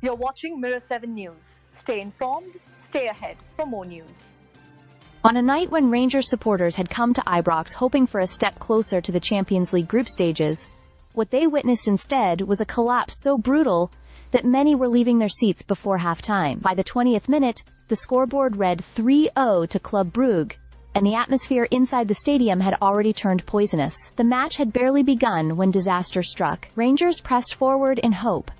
You're watching Mirror 7 News. Stay informed, stay ahead for more news. On a night when Rangers supporters had come to Ibrox hoping for a step closer to the Champions League group stages, what they witnessed instead was a collapse so brutal that many were leaving their seats before half-time. By the 20th minute, the scoreboard read 3-0 to Club Brugge, and the atmosphere inside the stadium had already turned poisonous. The match had barely begun when disaster struck. Rangers pressed forward in hope,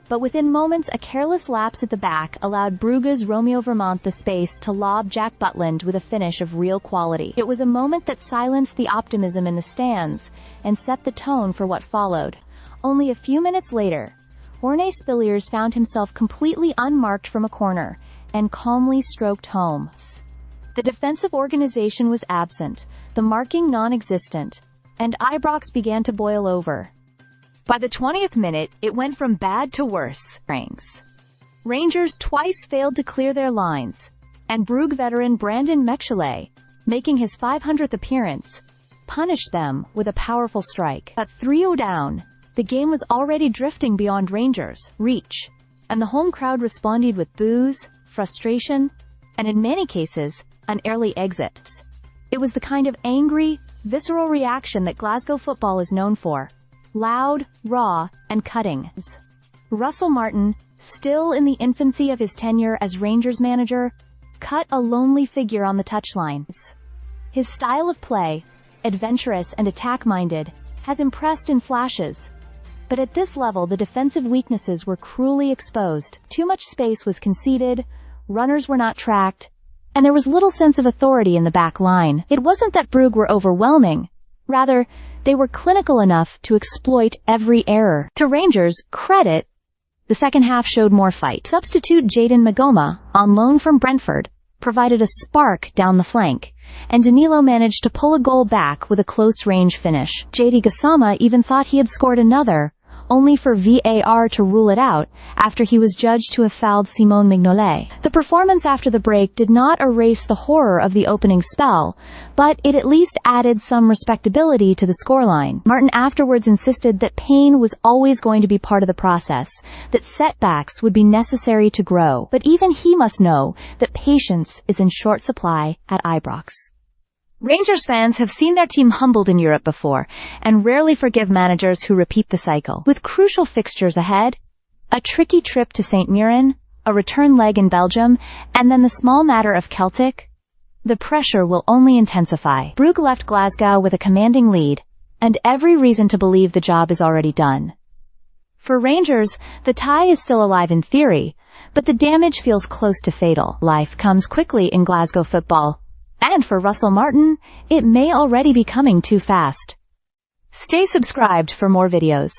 but within moments a careless lapse at the back allowed Brugge's Romeo Vermont the space to lob Jack Butland with a finish of real quality. It was a moment that silenced the optimism in the stands and set the tone for what followed. Only a few minutes later, Orne Spilliers found himself completely unmarked from a corner and calmly stroked home. The defensive organization was absent, the marking non-existent, and Ibrox began to boil over. By the 20th minute, it went from bad to worse. Rangers twice failed to clear their lines, and Brugge veteran Brandon Medjedovic, making his 500th appearance, punished them with a powerful strike. At 3-0 down, the game was already drifting beyond Rangers' reach, and the home crowd responded with boos, frustration, and in many cases, an early exit. It was the kind of angry, visceral reaction that Glasgow football is known for. Loud, raw, and cutting. Russell Martin, still in the infancy of his tenure as Rangers manager, cut a lonely figure on the touchline. His style of play, adventurous and attack-minded, has impressed in flashes, but at this level the defensive weaknesses were cruelly exposed. Too much space was conceded, runners were not tracked, and there was little sense of authority in the back line. It wasn't that Brugge were overwhelming. Rather, they were clinical enough to exploit every error. To Rangers' credit, the second half showed more fight. Substitute Jayden Magoma, on loan from Brentford, provided a spark down the flank, and Danilo managed to pull a goal back with a close-range finish. JD Gassama even thought he had scored another, only for VAR to rule it out after he was judged to have fouled Simone Mignolet. The performance after the break did not erase the horror of the opening spell, but it at least added some respectability to the scoreline. Martin afterwards insisted that pain was always going to be part of the process, that setbacks would be necessary to grow, but even he must know that patience is in short supply at Ibrox. Rangers fans have seen their team humbled in Europe before, and rarely forgive managers who repeat the cycle. With crucial fixtures ahead, a tricky trip to St. Mirren, a return leg in Belgium, and then the small matter of Celtic, the pressure will only intensify. Brugge left Glasgow with a commanding lead, and every reason to believe the job is already done. For Rangers, the tie is still alive in theory, but the damage feels close to fatal. Life comes quickly in Glasgow football, and for Russell Martin, it may already be coming too fast. Stay subscribed for more videos.